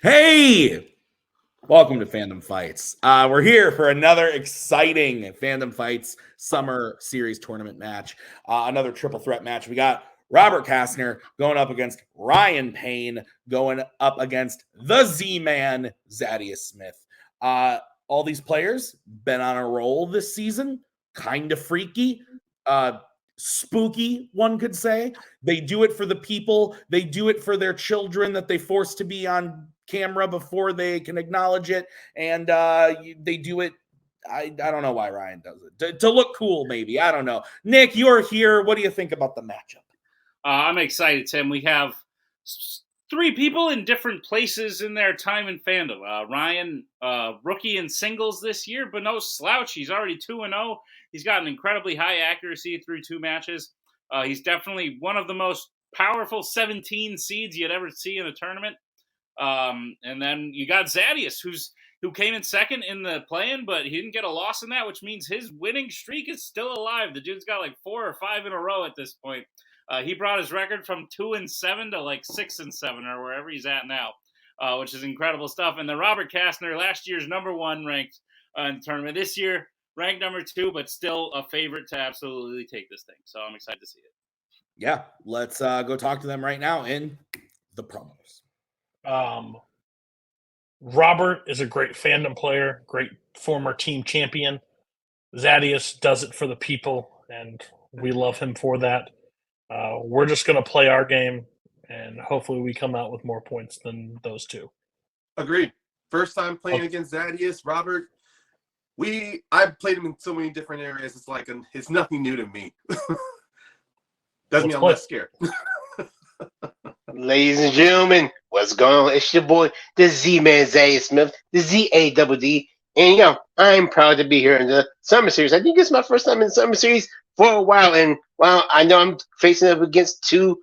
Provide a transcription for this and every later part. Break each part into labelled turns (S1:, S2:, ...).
S1: Hey, welcome to Fandom Fights. We're here for another exciting Fandom Fights Summer Series tournament match. Another triple threat match. We got Robert Castner going up against Ryan Payne, going up against the Z-Man, Zaddeus Smith. All these players been on a roll this season, kind of freaky, spooky, one could say. They do it for the people. They do it for their children that they force to be on camera before they can acknowledge it. And they do it. I don't know why Ryan does it. To look cool, maybe. I don't know. Nick, you're here. What do you think about the matchup?
S2: I'm excited, Tim. We have three people in different places in their time in fandom. Ryan, rookie in singles this year, but no slouch. He's already 2-0. He's got an incredibly high accuracy through 2 matches. He's definitely one of the most powerful 17 seeds you'd ever see in a tournament. And then you got Zaddeus, who came in second in the play-in, but he didn't get a loss in that, which means his winning streak is still alive. The dude's got like 4 or 5 in a row at this point. He brought his record from 2-7 to like 6-7 or wherever he's at now, which is incredible stuff. And then Robert Castner, last year's #1 ranked in the tournament. This year, ranked #2, but still a favorite to absolutely take this thing. So I'm excited to see it.
S1: Yeah, let's go talk to them right now in the promos.
S3: Robert is a great fandom player, great former team champion. Zaddeus does it for the people, and we love him for that. We're just going to play our game, and hopefully we come out with more points than those two.
S4: Agreed. First time playing against Zaddeus, Robert. I've played him in so many different areas. It's like it's nothing new to me. Doesn't mean I'm less scared.
S5: Ladies and gentlemen, what's going on? It's your boy, the Z-Man Zaddeus Smith, the Z-A-D-D. And I'm proud to be here in the Summer Series. I think it's my first time in the Summer Series for a while. And while I know I'm facing up against 2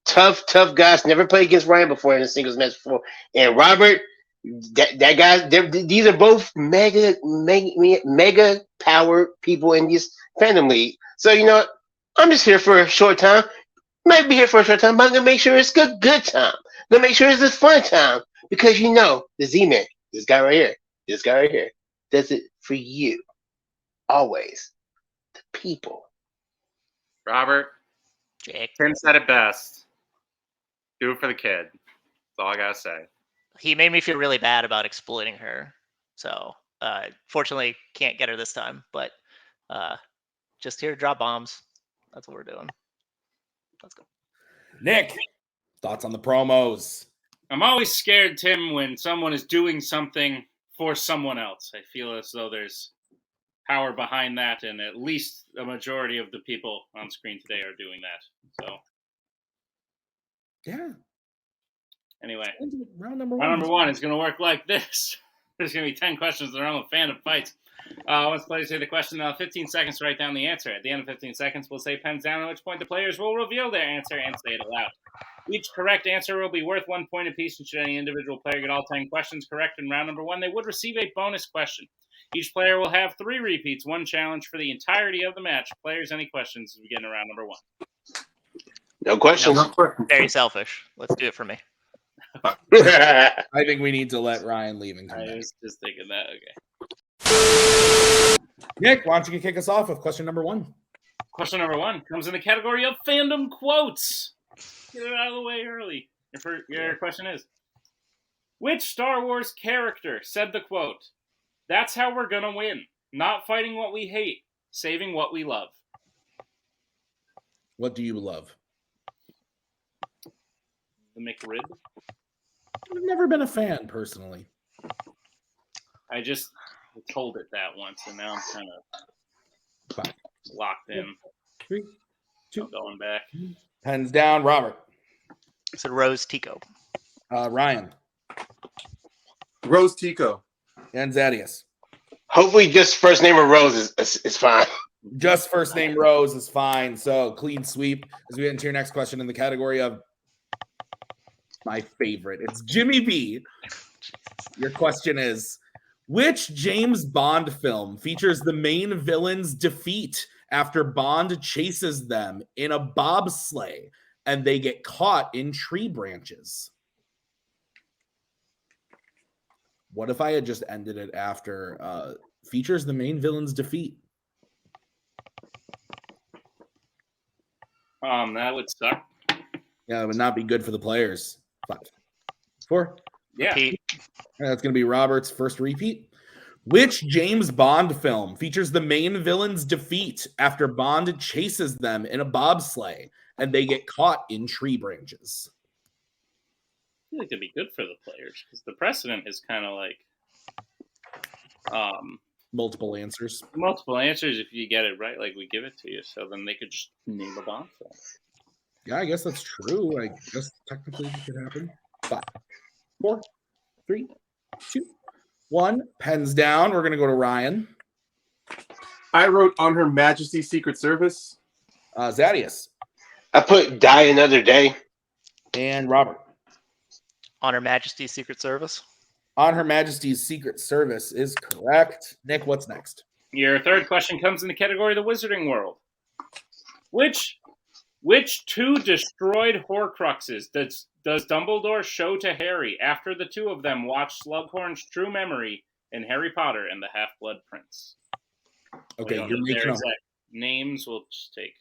S5: tough guys, never played against Ryan before in a singles match before. And Robert, that guy, these are both mega power people in this fandom league. So, I'm just here for a short time. Might be here for a short time, but I'm going to make sure it's a good time. I'm going to make sure it's a fun time. Because the Z-Man, this guy right here, does it for you. Always. The people.
S6: Robert, Tim said it best. Do it for the kid. That's all I got to say.
S7: He made me feel really bad about exploiting her. So, fortunately, can't get her this time. But just here to drop bombs. That's what we're doing. Let's go.
S1: Nick, thoughts on the promos?
S2: I'm always scared, Tim, when someone is doing something for someone else. I feel as though there's power behind that, and at least a majority of the people on screen today are doing that. So,
S1: yeah.
S2: Anyway,
S1: round number
S2: one is going to work like this. There's going to be 10 questions around the Fandom Fights. Once players say the question, 15 seconds to write down the answer. At the end of 15 seconds, we'll say pens down, at which point the players will reveal their answer and say it aloud. Each correct answer will be worth 1 point apiece, and should any individual player get all 10 questions correct in round number 1, they would receive a bonus question. Each player will have 3 repeats, 1 challenge for the entirety of the match. Players, any questions as we get into round number 1?
S5: No questions.
S7: Very selfish. Let's do it for me.
S1: I think we need to let Ryan leave and come back.
S2: I was just thinking that. Okay.
S1: Nick, why don't you kick us off with question number 1?
S2: Question number 1 comes in the category of fandom quotes. Get it out of the way early. Your question is, which Star Wars character said the quote, "That's how we're gonna win. Not fighting what we hate, saving what we love"?
S1: What do you love?
S2: The McRib.
S1: I've never been a fan, personally.
S2: I just told it that once, and now I'm kind of locked in.
S1: 3, 2,
S2: going back.
S1: Pens down, Robert.
S7: So Rose Tico.
S1: Ryan.
S4: Rose Tico.
S1: And Zaddeus.
S5: Hopefully just first name of Rose is fine.
S1: Just first name Rose is fine. So clean sweep as we get into your next question in the category of my favorite. It's Jimmy B. Your question is, which James Bond film features the main villain's defeat after Bond chases them in a bobsleigh and they get caught in tree branches? What if I had just ended it after features the main villain's defeat?
S2: That would suck.
S1: Yeah, it would not be good for the players. 5, 4.
S2: Yeah.
S7: Repeat.
S1: That's going to be Robert's first repeat. Which James Bond film features the main villain's defeat after Bond chases them in a bobsleigh and they get caught in tree branches?
S2: I feel like it'd be good for the players because the precedent is kind of like
S1: Multiple answers.
S2: multiple answers. If you get it right, like we give it to you, so then they could just name a Bond film.
S1: Yeah, I guess that's true. I guess technically it could happen. 5, 4, 3, 2, 1. Pens down. We're going to go to Ryan.
S4: I wrote On Her Majesty's Secret Service.
S1: Zaddeus.
S5: I put Die Another Day.
S1: And Robert.
S7: On Her Majesty's Secret Service.
S1: On Her Majesty's Secret Service is correct. Nick, what's next?
S2: Your third question comes in the category of the Wizarding World. Which two destroyed Horcruxes does Dumbledore show to Harry after the two of them watch Slughorn's True Memory in Harry Potter and the Half-Blood Prince?
S1: Okay,
S2: You're
S1: you're making
S2: their
S1: a,
S2: exact names. We'll just take.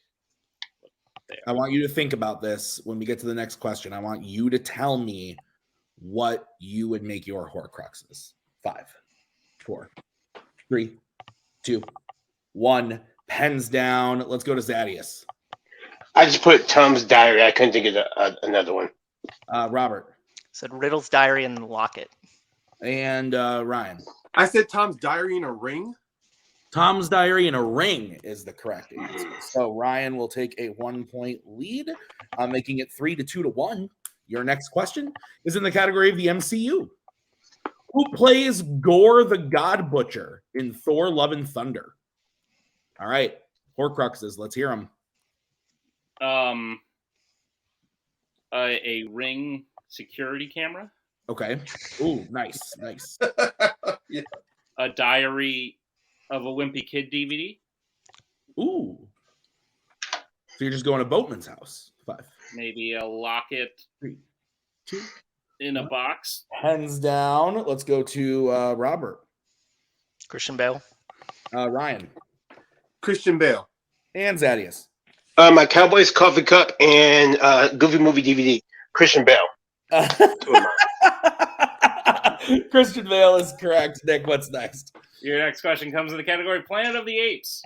S1: I want you to think about this when we get to the next question. I want you to tell me what you would make your Horcruxes. 5, 4, 3, 2, 1. Pens down. Let's go to Zaddeus.
S5: I just put Tom's Diary. I couldn't think of another one.
S1: Robert.
S7: Said Riddle's Diary and Locket.
S1: And Ryan.
S4: I said Tom's Diary in a Ring.
S1: Tom's Diary in a Ring is the correct answer. So Ryan will take a 1-point lead, making it 3-2 to 1. Your next question is in the category of the MCU. Who plays Gore the God Butcher in Thor: Love and Thunder? All right, Horcruxes. Let's hear them.
S2: A Ring security camera.
S1: Okay. Ooh, nice.
S4: Yeah.
S2: A Diary of a Wimpy Kid DVD.
S1: Ooh. So you're just going to Boatman's house. 5,
S2: Maybe a locket
S1: 3, 2.
S2: in a box.
S1: Hands down. Let's go to Robert.
S7: Christian Bale.
S1: Ryan.
S4: Christian Bale.
S1: And Zaddeus.
S5: My Cowboys coffee cup and Goofy movie DVD. Christian Bale.
S1: Christian Bale is correct. Nick, what's next?
S2: Your next question comes in the category Planet of the Apes.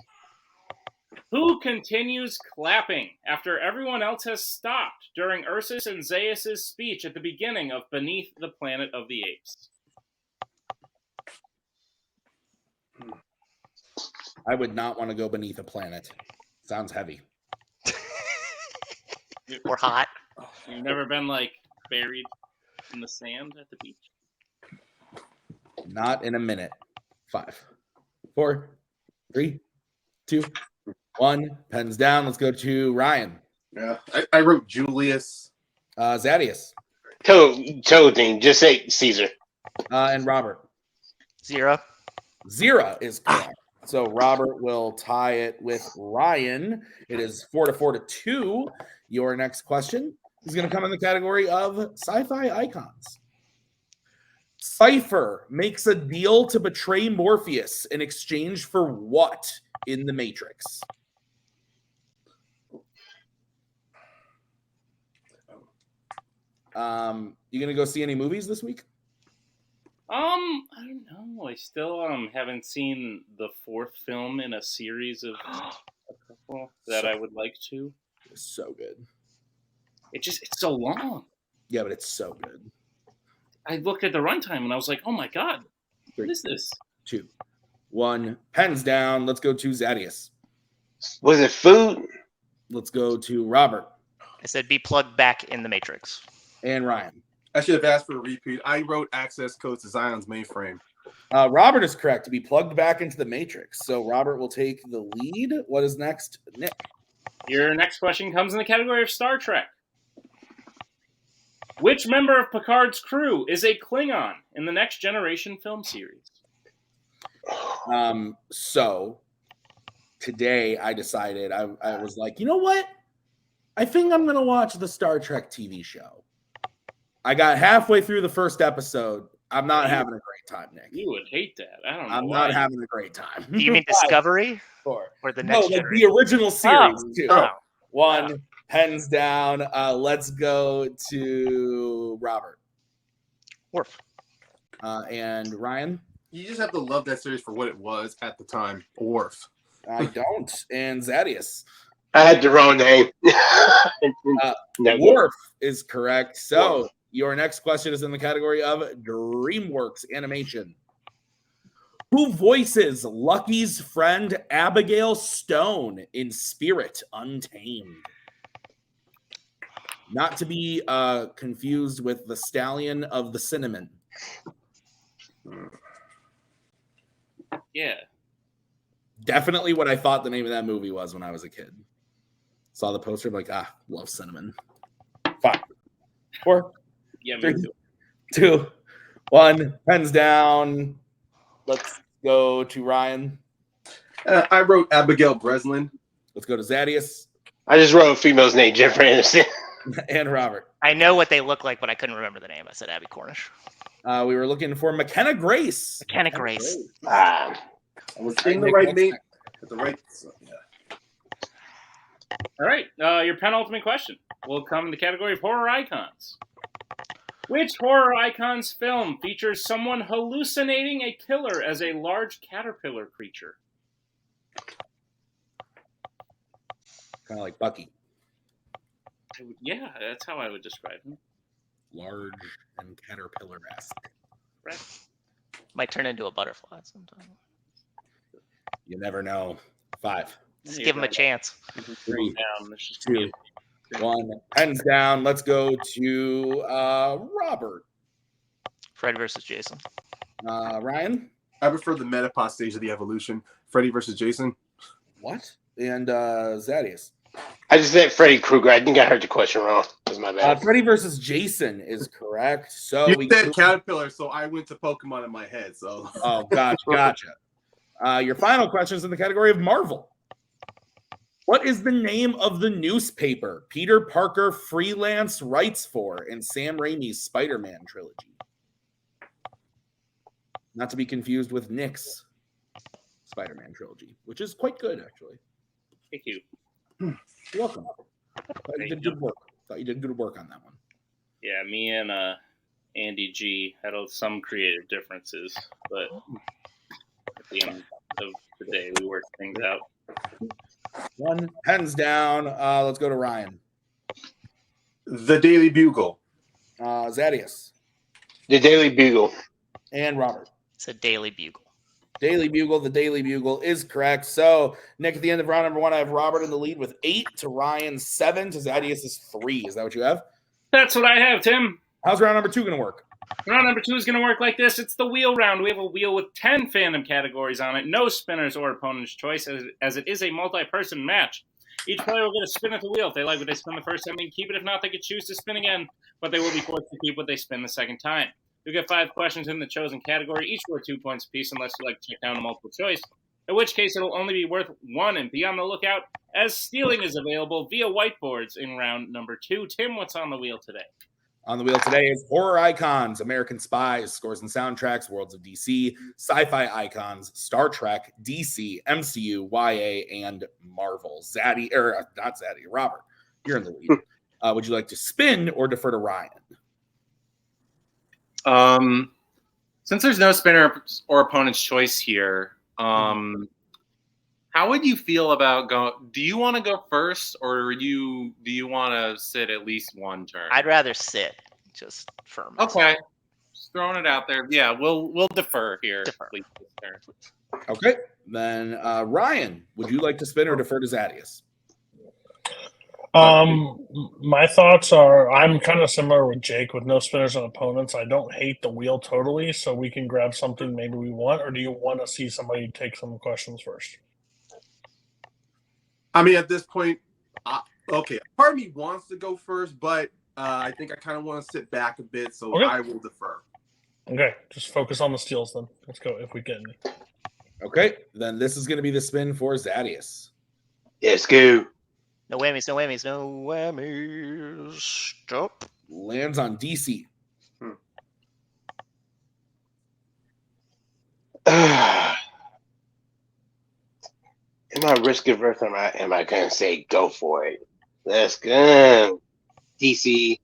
S2: Who continues clapping after everyone else has stopped during Ursus and Zaius' speech at the beginning of Beneath the Planet of the Apes?
S1: I would not want to go beneath a planet. Sounds heavy.
S7: Or hot.
S2: You've never been like buried in the sand at the beach?
S1: Not in a minute. 5, 4, 3, 2, 1. Pens down. Let's go to Ryan.
S4: Yeah. I wrote Julius.
S1: Zaddeus.
S5: Toe thing. Just say Caesar.
S1: And Robert.
S7: Zero.
S1: Zero is correct. So Robert will tie it with Ryan. It is 4-4 to 2. Your next question is going to come in the category of sci-fi icons. Cypher makes a deal to betray Morpheus in exchange for what in The Matrix? You gonna go see any movies this week?
S2: I don't know. I still haven't seen the fourth film in a series of a couple that I would like to.
S1: It's so good.
S2: It's so long.
S1: Yeah, but it's so good.
S2: I looked at the runtime and I was like, oh my god, what is this?
S1: 2, 1. Pens down. Let's go to Zaddeus.
S5: Was it food?
S1: Let's go to Robert
S7: I said be plugged back in the Matrix.
S1: and Ryan.
S4: I should have asked for a repeat. I wrote access codes to Zion's mainframe.
S1: Robert is correct to be plugged back into the Matrix. So Robert will take the lead. What is next, Nick?
S2: Your next question comes in the category of Star Trek. Which member of Picard's crew is a Klingon in the Next Generation film series?
S1: So today I decided I was like, you know what? I think I'm going to watch the Star Trek TV show. I got halfway through the first episode I'm not having a great time, Nick.
S2: You would hate that. I don't know.
S1: I'm
S2: why.
S1: not having a great time.
S7: Do you mean Discovery or the
S1: No,
S7: next
S1: like
S7: generation?
S1: the original series too.
S7: Oh.
S1: One, pens down. Let's go to Robert.
S7: Worf.
S1: And Ryan?
S4: You just have to love that series for what it was at the time. Worf.
S1: I don't. And Zaddeus?
S5: I had the wrong name.
S1: Worf is correct. So your next question is in the category of DreamWorks animation. Who voices Lucky's friend Abigail Stone in Spirit Untamed? Not to be confused with the Stallion of the Cinnamon.
S2: Yeah.
S1: Definitely what I thought the name of that movie was when I was a kid. Saw the poster, I'm like, love cinnamon. 5, 4,
S2: Yeah,
S1: 3, 2, 1. Pens down. Let's go to Ryan.
S4: I wrote Abigail Breslin.
S1: Let's go to Zaddeus.
S5: I just wrote a female's name, Jennifer Aniston.
S1: And Robert.
S7: I know what they look like, but I couldn't remember the name. I said Abby Cornish.
S1: We were looking for McKenna Grace.
S7: McKenna Grace.
S4: I was in the right name. At the right. Yeah.
S2: All right. Your penultimate question will come in the category of horror icons. Which horror icons film features someone hallucinating a killer as a large caterpillar creature?
S1: Kind of like Bucky.
S2: Yeah, that's how I would describe him.
S1: Large and caterpillar-esque.
S2: Right.
S7: Might turn into a butterfly sometime.
S1: You never know. 5,
S7: Just give him a chance.
S1: 3,
S2: Down.
S1: 2, 1. Pens down. Let's go to Robert.
S7: Freddy versus Jason.
S1: Ryan?
S4: I prefer the Metapod stage of the evolution. Freddy versus Jason.
S1: What? And Zaddeus?
S5: I just said Freddy Krueger. I think I heard the question wrong. That's my bad.
S1: Freddy versus Jason is correct. So
S4: You said caterpillar, so I went to Pokemon in my head. So.
S1: Oh, gotcha. Your final question is in the category of Marvel. What is the name of the newspaper Peter Parker freelance writes for in Sam Raimi's Spider-Man trilogy? Not to be confused with Nick's Spider-Man trilogy, which is quite good, actually.
S2: Thank you.
S1: You're welcome. Thought you did good work on that one.
S2: Yeah, me and Andy G had some creative differences, but at the end of the day, we worked things out.
S1: 1, pens down. Let's go to Ryan.
S4: The Daily Bugle.
S1: Zaddeus.
S5: The Daily Bugle.
S1: And Robert.
S7: It's a Daily Bugle.
S1: Daily Bugle. The Daily Bugle is correct. So, Nick, at the end of round number 1, I have Robert in the lead with 8 to Ryan's 7 to Zaddeus' 3. Is that what you have?
S2: That's what I have, Tim.
S1: How's round number 2 going to work?
S2: Round number 2 is going to work like this. It's the wheel round. We have a wheel with 10 fandom categories on it. No spinners or opponent's choice, as it is a multi-person match. Each player will get a spin at the wheel. If they like what they spin the first time, they can keep it. If not, they can choose to spin again, but they will be forced to keep what they spin the second time. You'll get 5 questions in the chosen category, each worth 2 points apiece, unless you like to check down a multiple choice, in which case it'll only be worth 1, and be on the lookout as stealing is available via whiteboards in round number 2. Tim, what's on the wheel today?
S1: On the wheel today is horror icons, American Spies, scores and soundtracks, Worlds of DC, sci-fi icons, Star Trek, DC, MCU, YA, and Marvel. Robert, you're in the lead. Would you like to spin or defer to Ryan?
S6: Since there's no spinner or opponent's choice here, how would you feel about going? Do you want to go first, or do you want to sit at least one turn?
S7: I'd rather sit, just for myself.
S6: Okay, just throwing it out there. Yeah, we'll defer here.
S7: Defer.
S6: Please, defer.
S1: Okay, then Ryan, would you like to spin or defer to Zaddeus?
S3: My thoughts are I'm kind of similar with Jake with no spinners and opponents. I don't hate the wheel totally, so we can grab something maybe we want, or do you want to see somebody take some questions first?
S4: I mean, at this point, okay, part of me wants to go first, but I think I kind of want to sit back a bit, so
S3: Okay.
S4: I will defer.
S3: Okay, just focus on the steals then. Let's go if we get any.
S1: Okay, then this is going to be the spin for Zaddeus.
S5: Yes, go.
S7: No whammies, no whammies, no whammies. Stop.
S1: Lands on DC.
S5: Am I risk averse? Am I gonna say go for it? Let's go, DC.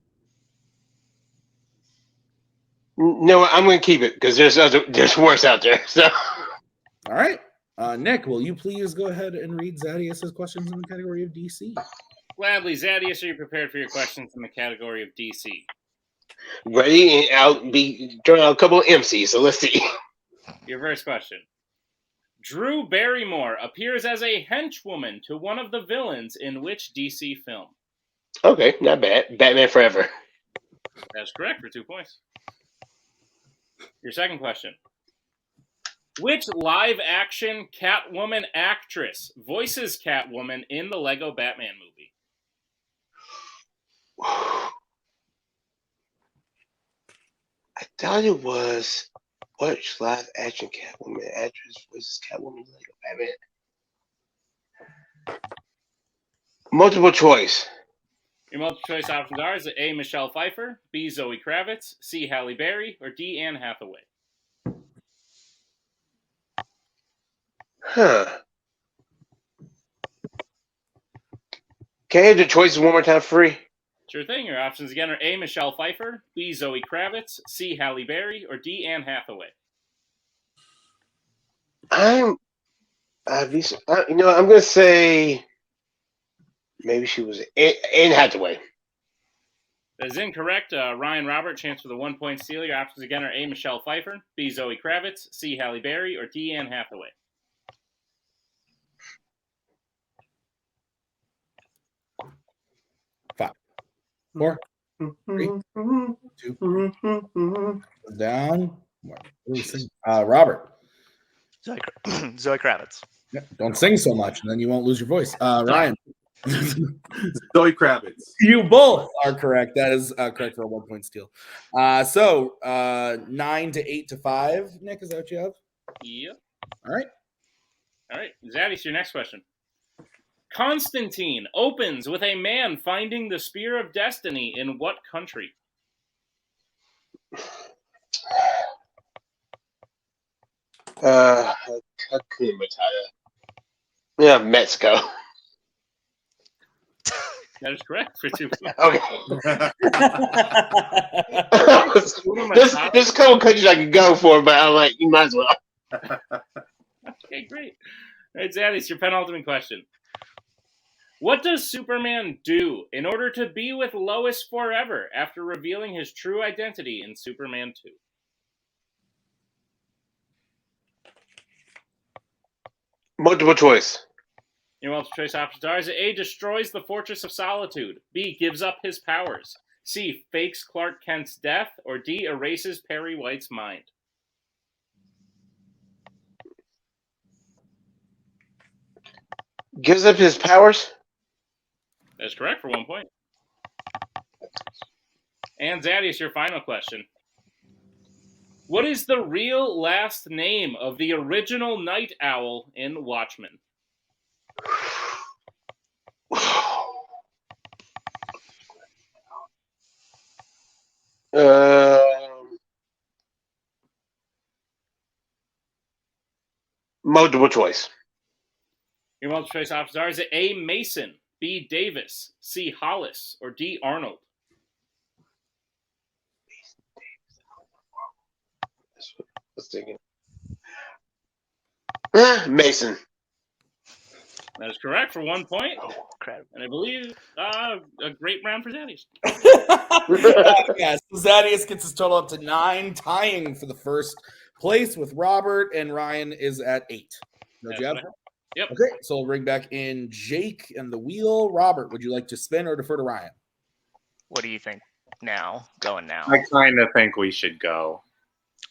S5: No, I'm gonna keep it because there's worse out there. So,
S1: All right. Nick, will you please go ahead and read Zaddeus' questions in the category of DC?
S2: Gladly, Zaddeus, are you prepared for your questions in the category of DC?
S5: ready, and I'll be throwing out a couple of MCs. So let's see.
S2: Your first question. Drew Barrymore appears as a henchwoman to one of the villains in which DC film?
S5: Okay, not bad. Batman Forever.
S2: That's correct for 2 points. Your second question. Which live-action Catwoman actress voices Catwoman in the Lego Batman movie?
S5: I thought it was which live action Catwoman actress voices Catwoman in Lego Batman? Multiple choice.
S2: Your multiple choice options are: is it A. Michelle Pfeiffer, B. Zoe Kravitz, C. Halle Berry, or D. Anne Hathaway?
S5: Huh. Can I have the choices one more time free?
S2: Sure thing. Your options again are A. Michelle Pfeiffer, B. Zoe Kravitz, C. Halle Berry, or D. Anne Hathaway.
S5: I'm gonna say maybe she was Anne Hathaway.
S2: That is incorrect. Ryan Robert, chance for the 1 point steal. Your options again are A. Michelle Pfeiffer, B. Zoe Kravitz, C. Halle Berry, or D. Anne Hathaway.
S1: 5, 4, 3, 2, down. Robert.
S7: Zoe Kravitz.
S1: Yeah, don't sing so much, and then you won't lose your voice. Ryan.
S4: Zoe Kravitz.
S1: You both are correct. That is correct for a 1 point steal. 9 to 8 to 5. Nick, is that what you have?
S2: Yep.
S1: All right.
S2: All right. Zaddeus, your next question. Constantine opens with a man finding the Spear of Destiny in what country?
S5: Yeah, Mexico.
S2: That is correct for 2 points.
S5: Okay. there's a couple countries I could go for, but I'm like, you might as well.
S2: Okay, great. All right, Zaddeus, your penultimate question. What does Superman do in order to be with Lois forever after revealing his true identity in Superman 2?
S5: Multiple choice.
S2: Your multiple choice options are: is it A, destroys the Fortress of Solitude, B, gives up his powers, C, fakes Clark Kent's death, or D, erases Perry White's mind?
S5: Gives up his powers?
S2: That's correct for 1 point. And Zaddeus, your final question. What is the real last name of the original Night Owl in Watchmen?
S5: Multiple choice.
S2: Your multiple choice options are: is it A, Mason, B, Davis, C, Hollis, or D, Arnold?
S5: Let's dig in. Mason.
S2: That is correct for 1 point.
S7: Oh, crap.
S2: And I believe a great round for Zaddeus.
S1: Yes, Zaddeus gets his total up to 9, tying for the first place with Robert, and Ryan is at 8. No, Jeff?
S2: Yep.
S1: Okay, so we'll bring back in Jake and the wheel. Robert, would you like to spin or defer to Ryan?
S7: What do you think now? Going now.
S6: I kind of think we should go.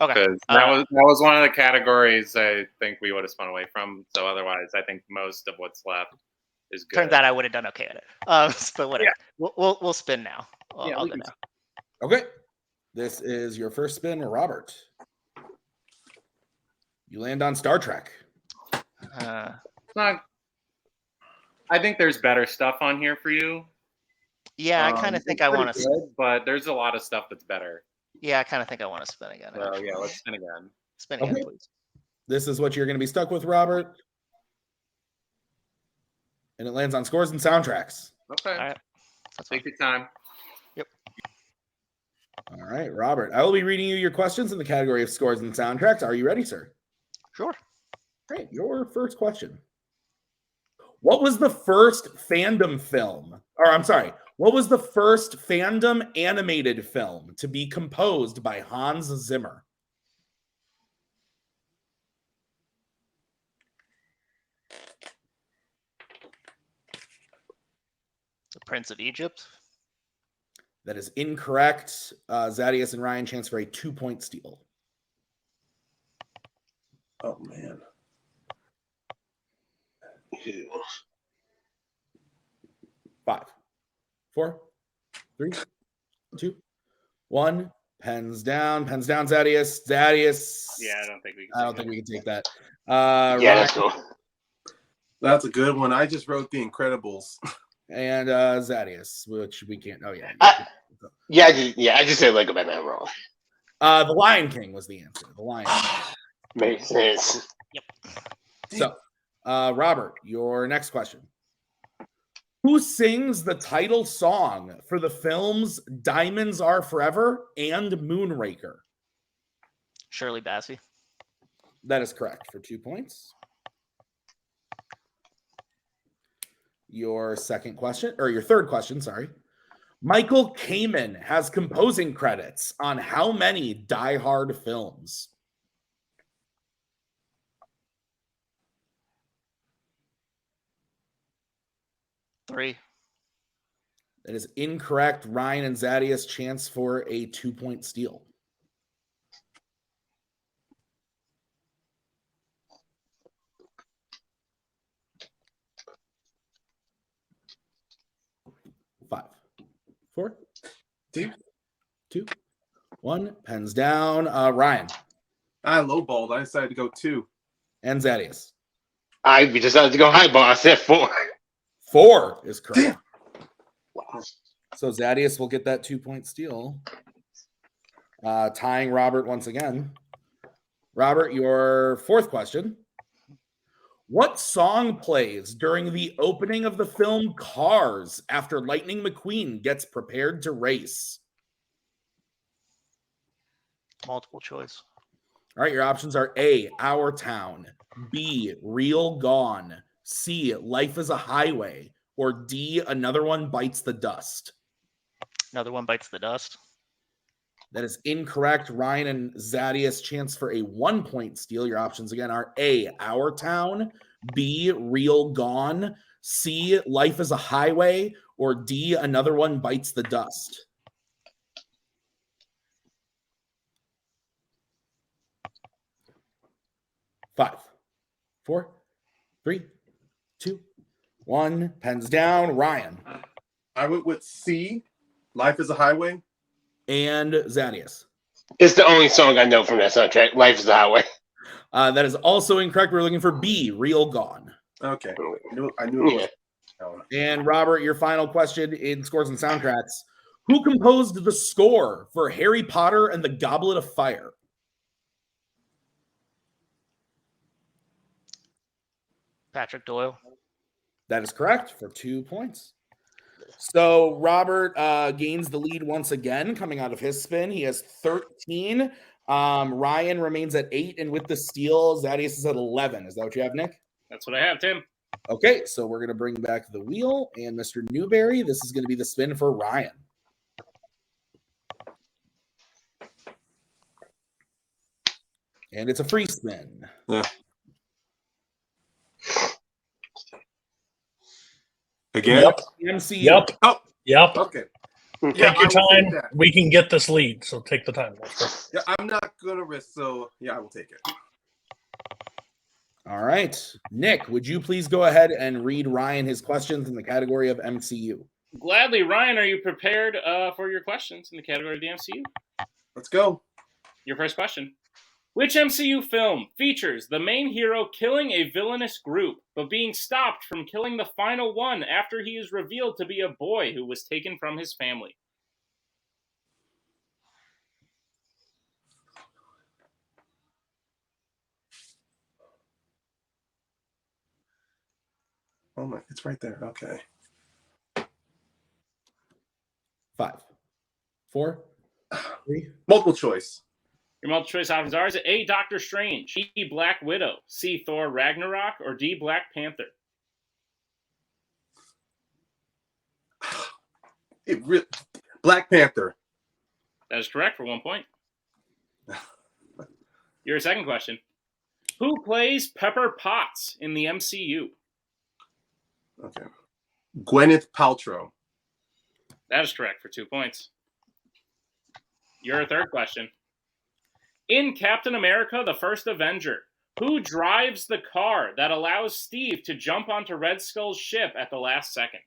S7: Okay.
S6: Because that was one of the categories I think we would have spun away from. So otherwise, I think most of what's left is good.
S7: Turns out I would have done okay at it. But whatever. Yeah. We'll spin now. I'll go now.
S1: Okay. This is your first spin, Robert. You land on Star Trek.
S6: I think there's better stuff on here for you.
S7: Yeah, I kind of think I want to.
S6: But there's a lot of stuff that's better.
S7: Yeah, I kind of think I want to spin again.
S6: So yeah, let's spin again.
S7: Spin again, please.
S1: This is what you're going to be stuck with, Robert. And it lands on scores and soundtracks.
S6: Okay.
S7: All right. That's fine.
S6: Take your time.
S1: All right, Robert. I will be reading you your questions in the category of scores and soundtracks. Are you ready, sir?
S7: Sure.
S1: Great. Your first question. What was the first Fandom film? Or I'm sorry. What was the first Fandom animated film to be composed by Hans Zimmer?
S7: The Prince of Egypt.
S1: That is incorrect. Zaddeus and Ryan, chance for a 2-point steal.
S4: Oh man.
S1: 5, 4, 3, 2, 1. Pens down. Pens down, Zaddeus. Zaddeus.
S2: Yeah, I don't think we can.
S1: I don't think we can take that.
S5: Yeah,
S1: Ryan
S5: let's go.
S4: That's a good one. I just wrote The Incredibles.
S1: and Zaddeus, which we can't. Oh, yeah.
S5: I just said Lego Batman wrong.
S1: The Lion King was the answer. The Lion King.
S5: Makes sense.
S1: So, Robert, your next question. Who sings the title song for the films Diamonds Are Forever and Moonraker?
S7: Shirley Bassey.
S1: That is correct for 2 points. Your second question, or your third question, sorry. Michael Kamen has composing credits on how many Die Hard films?
S7: Three.
S1: That is incorrect. Ryan and Zaddeus, chance for a 2-point steal. Five, 4, 3, 2, 1. Pens down. Ryan
S4: I lowballed. I decided to go 2.
S1: and Zaddeus.
S5: I decided to go highball. I said 4.
S1: 4 is correct.
S5: Wow.
S1: So Zaddeus will get that 2-point steal. Tying Robert once again. Robert, your fourth question. What song plays during the opening of the film Cars after Lightning McQueen gets prepared to race?
S7: Multiple choice.
S1: All right, your options are A, Our Town, B, Real Gone, C, Life is a Highway, or D, Another One Bites the Dust.
S7: Another One Bites the Dust.
S1: That is incorrect. Ryan and Zaddeus, chance for a 1-point steal. Your options again are A, Our Town, B, Real Gone, C, Life is a Highway, or D, Another One Bites the Dust. Five, 4, 3, 2, 1. Pens down. Ryan
S4: I went with C. Life is a Highway.
S1: and Zaddeus.
S5: It's the only song I know from that soundtrack. Life is the Highway.
S1: That is also incorrect. We're looking for B, Real Gone.
S4: Okay. I knew it
S5: Yeah.
S4: was.
S1: And Robert, your final question in scores and soundtracks. Who composed the score for Harry Potter and the Goblet of Fire?
S7: Patrick Doyle.
S1: That is correct for 2 points. So Robert gains the lead once again coming out of his spin. He has 13. Ryan remains at 8, and with the steal, Zaddeus is at 11. Is that what you have, Nick?
S2: That's what I have, Tim.
S1: Okay, so we're going to bring back the wheel, and Mr. Newberry, this is going to be the spin for Ryan. And it's a free spin.
S4: Yeah. Again?
S3: Yep.
S1: MCU.
S3: Yep.
S4: Oh,
S3: Yep.
S4: okay.
S3: Take
S4: Yeah,
S3: your
S4: I will take
S3: time.
S4: that.
S3: We can get this lead, so take the time.
S4: Yeah, I'm not going to risk, so yeah, I will take it.
S1: All right. Nick, would you please go ahead and read Ryan his questions in the category of MCU?
S2: Gladly. Ryan, are you prepared for your questions in the category of the MCU?
S4: Let's go.
S2: Your first question. Which MCU film features the main hero killing a villainous group, but being stopped from killing the final one after he is revealed to be a boy who was taken from his family?
S4: Oh Oh my, it's right there. Okay.
S1: 5, 4, 3.
S4: Multiple choice.
S2: Your multiple choice options are: is it A, Doctor Strange, B, Black Widow, C, Thor Ragnarok, or D, Black Panther?
S4: Black Panther.
S2: That is correct for 1 point. Your second question. Who plays Pepper Potts in the MCU?
S4: Okay. Gwyneth Paltrow.
S2: That is correct for 2 points. Your third question. In Captain America, the First Avenger, who drives the car that allows Steve to jump onto Red Skull's ship at the last second?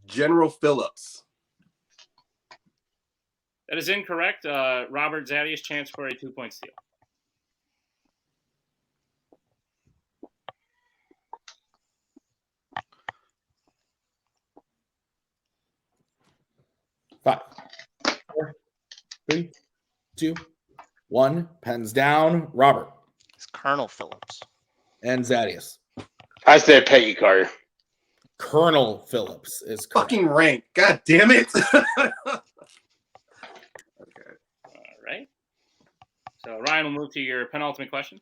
S4: General Phillips.
S2: That is incorrect. Robert, Zaddeus, chance for a 2-point steal.
S1: Five, 4, 3, 2, 1. Pens down. Robert
S7: It's Colonel Phillips.
S1: and Zaddeus.
S5: I said Peggy Carter.
S1: Colonel Phillips is correct.
S4: Fucking rank. God damn it. Okay.
S2: All right. So Ryan will move to your penultimate question.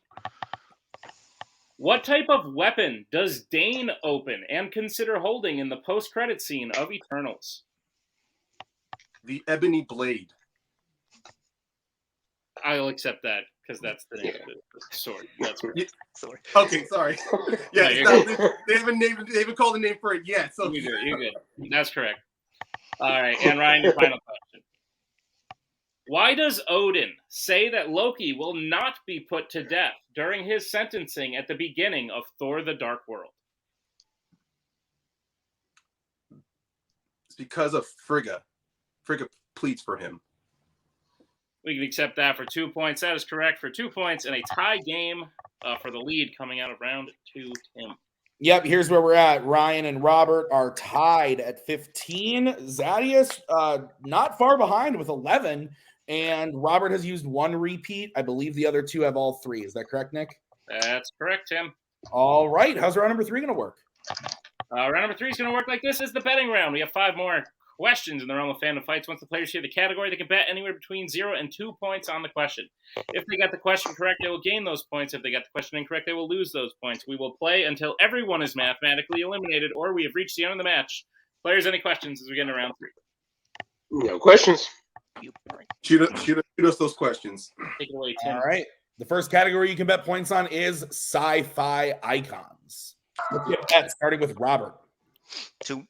S2: What type of weapon does Dane open and consider holding in the post-credit scene of Eternals?
S4: The Ebony Blade.
S2: I'll accept that because that's the name of the sword. That's correct.
S7: Sorry.
S4: Okay, sorry. Yeah,
S2: No,
S4: they haven't called a name for it yet. So
S2: You're good. That's correct. All right, and Ryan, your final question. Why does Odin say that Loki will not be put to death during his sentencing at the beginning of Thor: The Dark World?
S4: it's because of Frigga. Frigga pleads for him.
S2: We can accept that for 2 points. That is correct for 2 points and a tie game for the lead coming out of round 2, Tim.
S1: Yep, here's where we're at. Ryan and Robert are tied at 15. Zaddeus not far behind with 11. And Robert has used 1 repeat. I believe the other 2 have all 3. Is that correct, Nick?
S2: That's correct, Tim.
S1: All right. How's round number 3 going to work?
S2: Round number 3 is going to work like this. Is the betting round. We have 5 more questions in the realm of Fandom Fights. Once the players hear the category, they can bet anywhere between 0 and 2 points on the question. If they got the question correct, they will gain those points. If they got the question incorrect, they will lose those points. We will play until everyone is mathematically eliminated or we have reached the end of the match. Players, any questions as we get into round 3?
S5: No questions.
S4: Shoot us those questions.
S2: Take it away, Tim.
S1: All right. The first category you can bet points on is sci-fi icons. Let's get bets, starting with Robert.
S7: 2.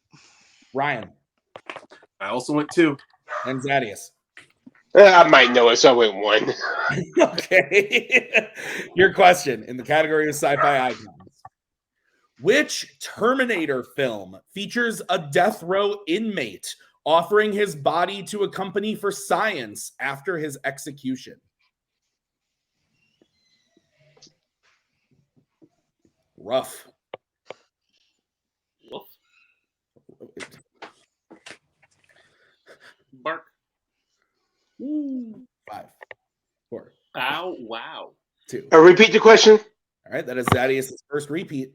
S1: Ryan.
S4: I also went 2.
S1: And Zaddeus.
S5: I might know it, so I went 1.
S1: Okay. Your question in the category of sci-fi icons. Which Terminator film features a death row inmate offering his body to a company for science after his execution? Rough.
S2: Woof. Bark.
S1: 5, 4,
S2: Bow wow.
S1: 2.
S5: Repeat the question.
S1: All right, that is Zaddeus' first repeat.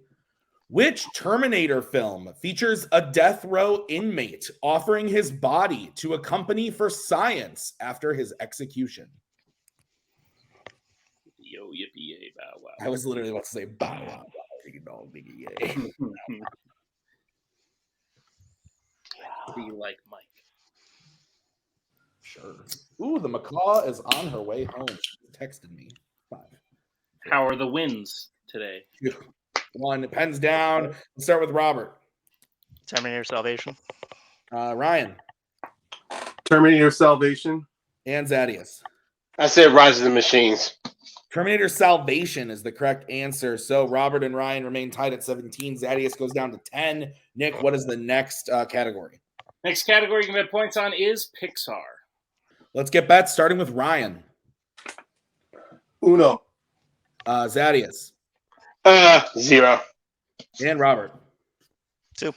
S1: Which Terminator film features a death row inmate offering his body to a company for science after his execution?
S2: Yo, yippee, yay, bow wow.
S1: I was literally about to say bow wow. Biggie dog, biggie yay.
S2: Be like Mike.
S1: Sure. Ooh, the macaw is on her way home. She texted me. 5.
S2: How are the winds today?
S1: 2, 1. Pens down. Let's start with Robert.
S7: Terminator Salvation.
S1: Ryan
S4: Terminator Salvation.
S1: and Zaddeus.
S5: I said Rise of the Machines.
S1: Terminator Salvation is the correct answer. So Robert and Ryan remain tied at 17. Zaddeus goes down to 10. Nick, what is the next category?
S2: Next category you can bet points on is Pixar.
S1: Let's get bets, starting with Ryan.
S4: Uno.
S1: Zaddeus
S5: 0.
S1: and Robert.
S7: 2.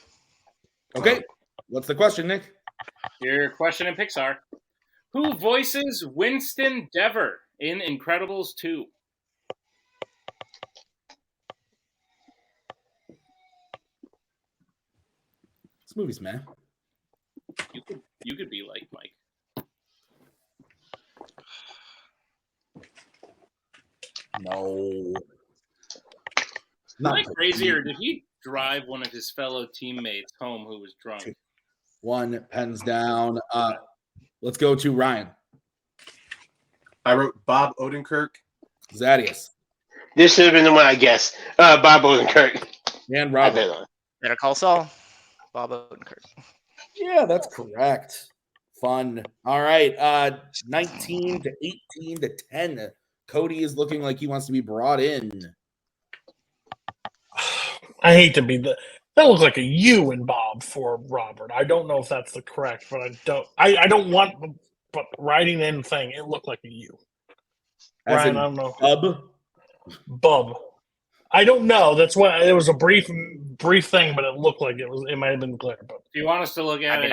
S1: Okay. What's the question, Nick?
S2: Your question in Pixar. Who voices Winston Dever in Incredibles 2?
S1: This movie's man.
S2: You could be like Mike.
S1: No.
S2: Am I crazy, or did he drive one of his fellow teammates home who was drunk?
S1: 1, pens down. Let's go to Ryan.
S4: I wrote Bob Odenkirk.
S1: Zaddeus.
S5: This should have been the one, I guess. Bob Odenkirk.
S1: And
S5: I bet
S1: Robert.
S5: on.
S7: Better call Saul. Bob Odenkirk.
S1: Yeah, that's correct. Fun. All right. 19 to 18 to 10. Cody is looking like he wants to be brought in.
S3: I hate to be that looks like a U in Bob for Robert. I don't know if that's the correct, but I don't want, but writing in thing, it looked like a U.
S1: As
S3: Ryan,
S1: in
S3: I don't know.
S1: Bub.
S3: I don't know. That's what it was, a brief thing, but it looked like it might have been clear. But
S2: If you want us to look at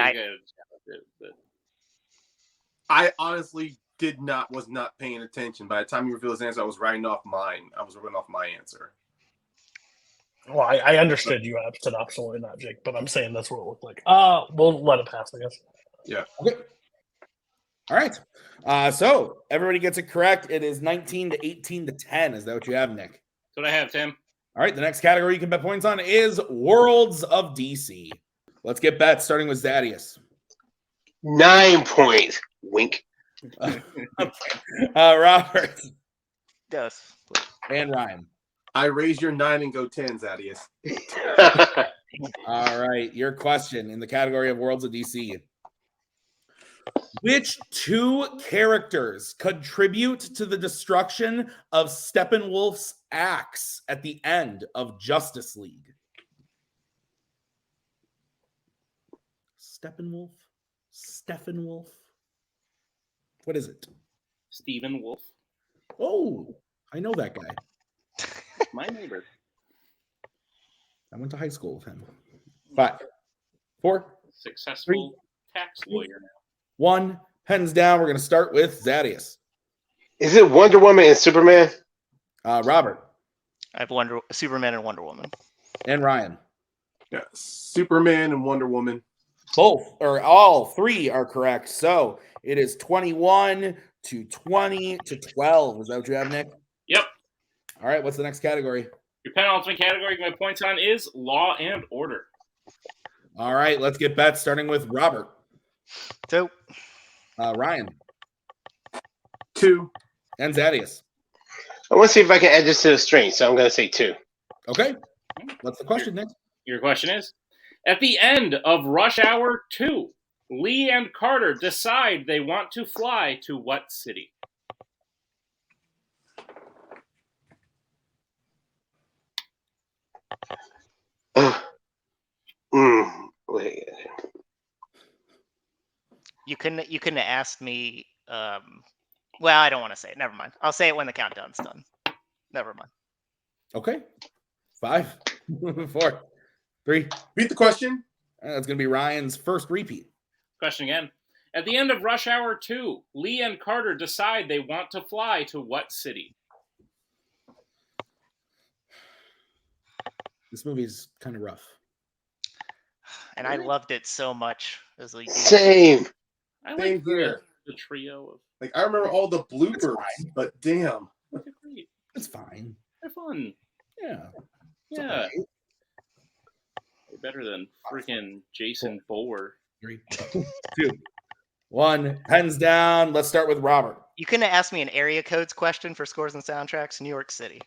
S4: I honestly was not paying attention. By the time you revealed his answer, I was writing off mine. I was writing off my answer.
S3: well, I understood you said absolutely not, Jake, but I'm saying that's what it looked like. We'll let it pass, I guess.
S4: Yeah.
S1: Okay. All right. So everybody gets it correct. It is 19 to 18 to 10. Is that what you have, Nick?
S2: That's what I have, Tim.
S1: All right. The next category you can bet points on is Worlds of DC. Let's get bets, starting with Zaddeus.
S5: 9 points. Wink.
S1: Okay. Robert.
S7: Yes.
S1: And Ryan.
S4: I raise your 9 and go 10, Zaddeus.
S1: All right. Your question in the category of Worlds of DC. Which 2 characters contribute to the destruction of Steppenwolf's axe at the end of Justice League? Steppenwolf? What is it?
S2: Stephen Wolf.
S1: Oh, I know that guy.
S2: My neighbor.
S1: I went to high school with him. 5, 4,
S2: Successful tax lawyer now.
S1: 1. Pens down. We're going to start with Zaddeus.
S5: Is it Wonder Woman and Superman?
S1: Robert.
S7: I have Superman and Wonder Woman.
S1: And Ryan.
S4: Yeah, Superman and Wonder Woman.
S1: Both or all 3 are correct. So it is 21 to 20 to 12. Is that what you have, Nick?
S2: Yep.
S1: All right. What's the next category?
S2: Your penultimate category my points on is Law and Order.
S1: All right. Let's get bets, starting with Robert.
S7: 2.
S1: Ryan.
S4: 2.
S1: And Zaddeus.
S5: I want to see if I can add this to the string, so I'm going to say 2.
S1: Okay. What's the question, Nick?
S2: Your question is, at the end of Rush Hour 2, Lee and Carter decide they want to fly to what city?
S5: Wait.
S7: You couldn't have asked me. Well, I don't want to say it. Never mind. I'll say it when the countdown's done. Never mind.
S1: Okay. 5, 4, 3.
S4: Repeat the question.
S1: That's going to be Ryan's first repeat.
S2: Question again. At the end of Rush Hour 2, Lee and Carter decide they want to fly to what city?
S1: This movie's kind of rough.
S7: And I loved it so much as a
S5: Same.
S2: I
S4: Same
S2: like
S4: here.
S2: the trio of.
S4: Like, I remember all the bloopers, but damn.
S2: They're great.
S1: It's fine.
S2: They're fun.
S1: Yeah. It's
S2: Yeah.
S1: all right.
S2: They're better than freaking Jason Bohr.
S1: 3, 2, 1. Pens down. Let's start with Robert.
S7: You couldn't have asked me an area codes question for scores and soundtracks. New York City.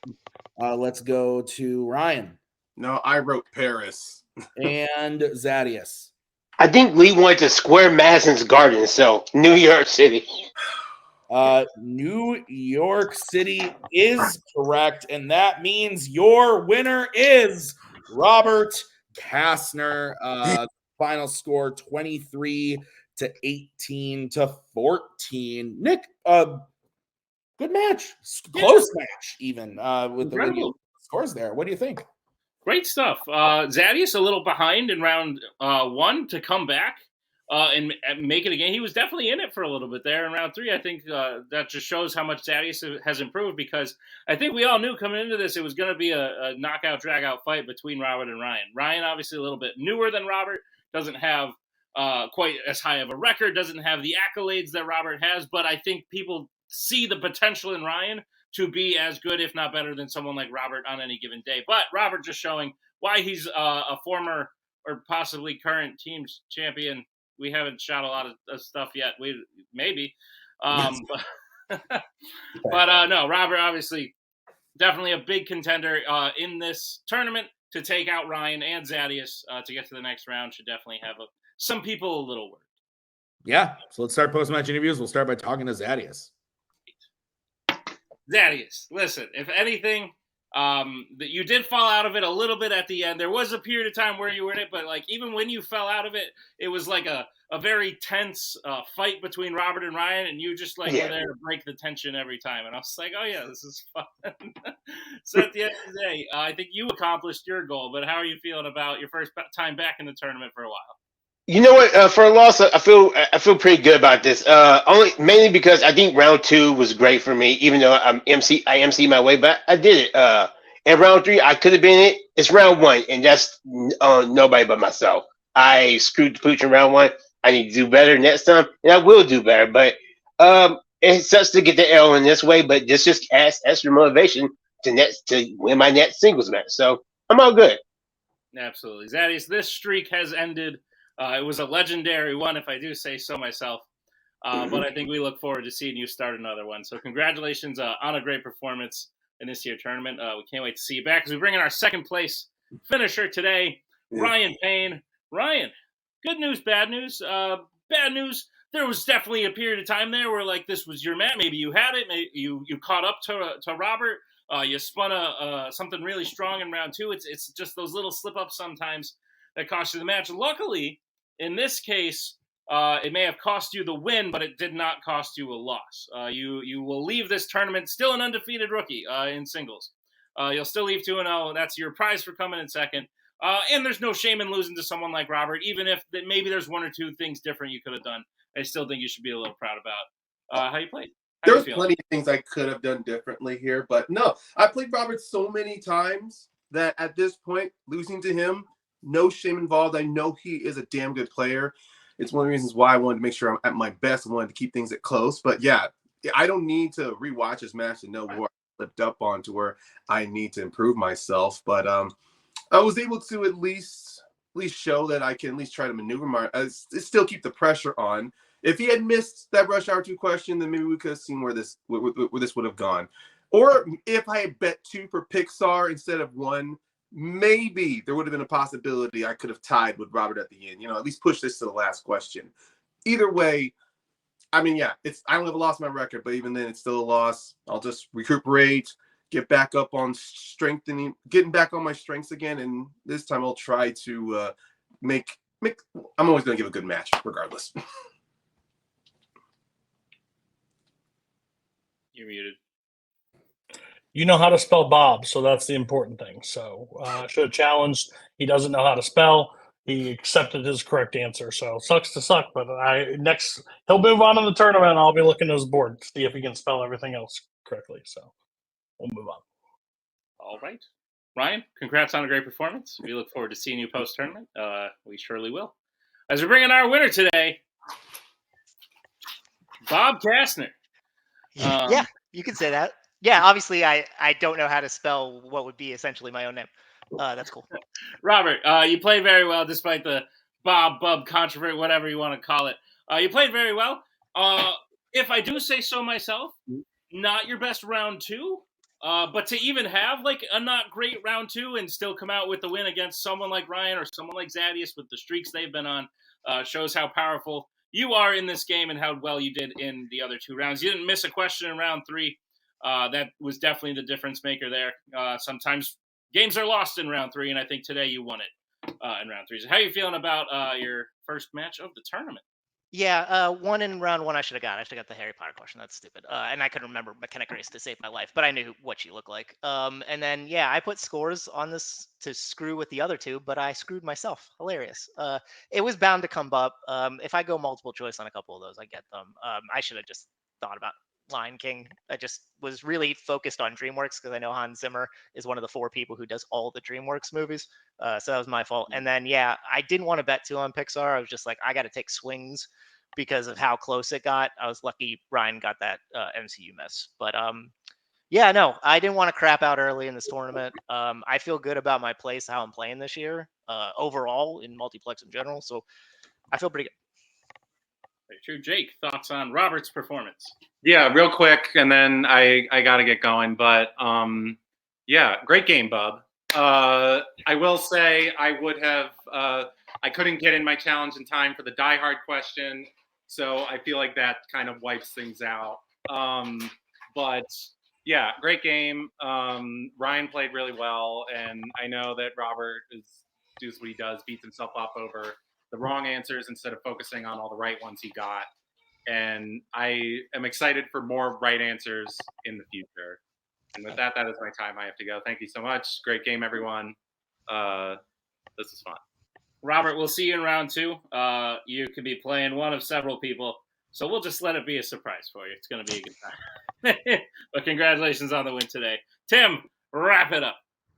S1: Let's go to Ryan
S4: No, I wrote Paris.
S1: and Zaddeus.
S5: I think Lee went to Square Madison's Garden, so New York City.
S1: New York City is correct, and that means your winner is Robert Castner. Final score 23 to 18 to 14. Nick, good match, close match, even with the scores there. What do you think?
S2: Great stuff. Zaddeus a little behind in round 1 to come back and make it again. He was definitely in it for a little bit there in round 3. I think that just shows how much Zaddeus has improved, because I think we all knew coming into this it was going to be a knockout, drag-out fight between Robert and Ryan. Ryan obviously a little bit newer than Robert, doesn't have quite as high of a record, doesn't have the accolades that Robert has, but I think people see the potential in Ryan to be as good, if not better, than someone like Robert on any given day. But Robert just showing why he's a former or possibly current team's champion. We haven't shot a lot of stuff yet. Maybe. But no, Robert obviously definitely a big contender in this tournament to take out Ryan and Zaddeus to get to the next round. Should definitely have some people a little worried.
S1: Yeah, so let's start post-match interviews. We'll start by talking to Zaddeus.
S2: Zaddeus, listen, if anything, that you did fall out of it a little bit at the end. There was a period of time where you were in it, but like even when you fell out of it, it was like a very tense fight between Robert and Ryan, and you just like were there to break the tension every time. And I was like, oh yeah, this is fun. So at the end of the day, I think you accomplished your goal. But how are you feeling about your first time back in the tournament for a while?
S5: You know what? For a loss, I feel pretty good about this. Mainly because I think round 2 was great for me. Even though I MC my way, but I did it. In round 3, I could have been it. It's round 1, and that's nobody but myself. I screwed the pooch in round 1. I need to do better next time, and I will do better. But it sucks to get the L in this way, but this just adds extra motivation to win my next singles match. So I'm all good.
S2: Absolutely, Zaddeus. This streak has ended. It was a legendary one, if I do say so myself. But I think we look forward to seeing you start another one. So congratulations on a great performance in this year's tournament. We can't wait to see you back as we bring in our second place finisher today, Ryan Payne. Ryan, good news, bad news. Bad news, there was definitely a period of time there where like this was your match. Maybe you had it. Maybe you caught up to Robert. You spun something really strong in round 2. It's just those little slip-ups sometimes that cost you the match. Luckily, in this case, it may have cost you the win, but it did not cost you a loss. You will leave this tournament still an undefeated rookie in singles. You'll still leave 2-0. That's your prize for coming in second. And there's no shame in losing to someone like Robert, even if maybe there's 1 or 2 things different you could have done. I still think you should be a little proud about how you played.
S4: There's plenty of things I could have done differently here, but no, I played Robert so many times that at this point, losing to him, no shame involved. I know he is a damn good player. It's one of the reasons why I wanted to make sure I'm at my best. I wanted to keep things at close. But yeah, I don't need to rewatch this match to know where I slipped up on to where I need to improve myself. But I was able to at least show that I can at least try to maneuver still keep the pressure on. If he had missed that rush hour 2 question, then maybe we could have seen where this would have gone. Or if I had bet 2 for Pixar instead of 1, maybe there would have been a possibility I could have tied with Robert at the end. At least push this to the last question. Either way, I mean, yeah, I don't have lost my record, but even then, it's still a loss. I'll just recuperate, get back up on getting back on my strengths again, and this time I'll try to make. I'm always going to give a good match, regardless.
S2: You're muted.
S3: You know how to spell Bob, so that's the important thing. So should have challenged. He doesn't know how to spell. He accepted his correct answer. So sucks to suck, but he'll move on to the tournament, and I'll be looking at his board to see if he can spell everything else correctly. So we'll move on.
S2: All right. Ryan, congrats on a great performance. We look forward to seeing you post-tournament. We surely will. As we bring in our winner today, Bob Castner.
S7: Yeah, you can say that. Yeah, obviously, I don't know how to spell what would be essentially my own name. That's cool.
S2: Robert, you played very well despite the Bub controversy, whatever you want to call it. You played very well. If I do say so myself, not your best round 2, but to even have like a not great round 2 and still come out with the win against someone like Ryan or someone like Zaddeus with the streaks they've been on shows how powerful you are in this game and how well you did in the other 2 rounds. You didn't miss a question in round 3. That was definitely the difference maker there. Sometimes games are lost in round 3, and I think today you won it in round 3. So how are you feeling about your first match of the tournament?
S7: Yeah, 1 in round 1 I should have got. I should have got the Harry Potter question. That's stupid. And I couldn't remember McKenna Grace to save my life, but I knew what she looked like. And then, yeah, I put scores on this to screw with the other 2, but I screwed myself. Hilarious. It was bound to come up. If I go multiple choice on a couple of those, I get them. I should have just thought about Lion King. I just was really focused on DreamWorks because I know Hans Zimmer is one of the 4 people who does all the DreamWorks movies. So that was my fault. And then, yeah, I didn't want to bet too on Pixar. I was just like, I got to take swings because of how close it got. I was lucky Ryan got that MCU miss. But yeah, no, I didn't want to crap out early in this tournament. I feel good about my place, how I'm playing this year overall in Multiplex in general. So I feel pretty good.
S2: Very true. Jake, thoughts on Robert's performance?
S6: Yeah, real quick, and then I got to get going. But yeah, great game, bub. I will say I would have I couldn't get in my challenge in time for the Die Hard question, so I feel like that kind of wipes things out. But yeah, great game. Ryan played really well, and I know that Robert does what he does, beats himself up over the wrong answers instead of focusing on all the right ones he got. And I am excited for more right answers in the future. And with that, that is my time. I have to go. Thank you so much. Great game, everyone. This is fun.
S2: Robert, we'll see you in round 2. You could be playing one of several people, so we'll just let it be a surprise for you. It's going to be a good time. But congratulations on the win today. Tim, wrap it up.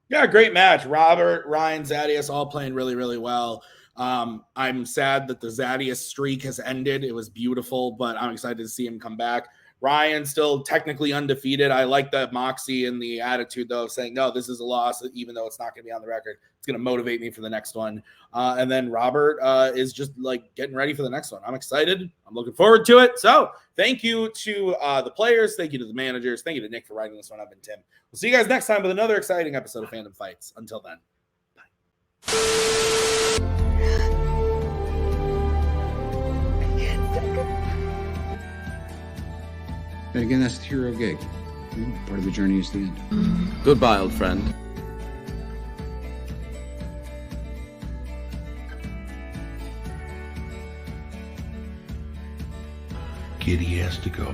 S1: Yeah, great match. Robert, Ryan, Zaddeus all playing really, really well. I'm sad that the Zaddeus streak has ended. It was beautiful, but I'm excited to see him come back. Ryan still technically undefeated. I like the moxie and the attitude, though, of saying, no, this is a loss, even though it's not going to be on the record. It's going to motivate me for the next one. And then Robert is just like getting ready for the next one. I'm excited. I'm looking forward to it. So thank you to the players. Thank you to the managers. Thank you to Nick for writing this one up, and Tim. We'll see you guys next time with another exciting episode of Fandom Fights. Until then, bye.
S8: And again, that's the hero gig. Part of the journey is the end.
S9: Goodbye, old friend.
S10: Kitty has to go.